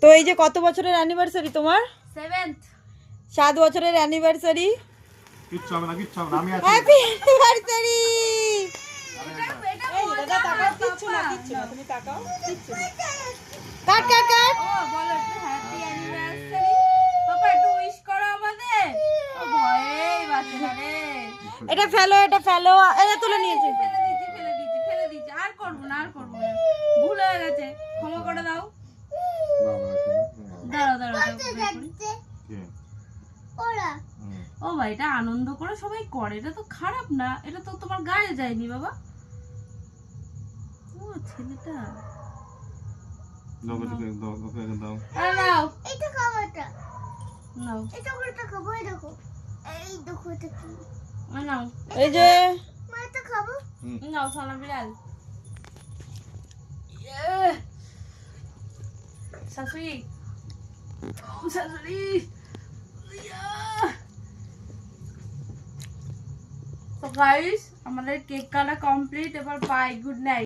তো এই যে কত বছরের অ্যানিভার্সারি তোমার? 7th 7 বছরের অ্যানিভার্সারি। কিচ্ছু হবে না, কিচ্ছু হবে না, আমি আছি। Happy anniversary. কাট কাট কাট। ও বলো একটু হ্যাপি অ্যানিভার্সারি। পাপা একটু উইশ করো আমাদের। ও ভয়েই বাঁচে না রে। এটা ফেলো, এটা ফেলো। এটা তুলে নিয়েছি। ফেলে দিয়েছি। আর করবো না। ভুল হয়ে গেছে, ক্ষমা করে দাও। দাঁড়াও ও ভাই, এটা আনন্দ করে সবাই করে, এটা তো খারাপ না, এটা তো তোমার গায়ে যায়নি বাবা। ও ছেলেটা নাও নাও এই যে নাও সোনা বিড়াল। শাশুড়ি তো গাইস, আমাদের কেক কাটা কমপ্লিট। এবার বাই, গুড নাইট।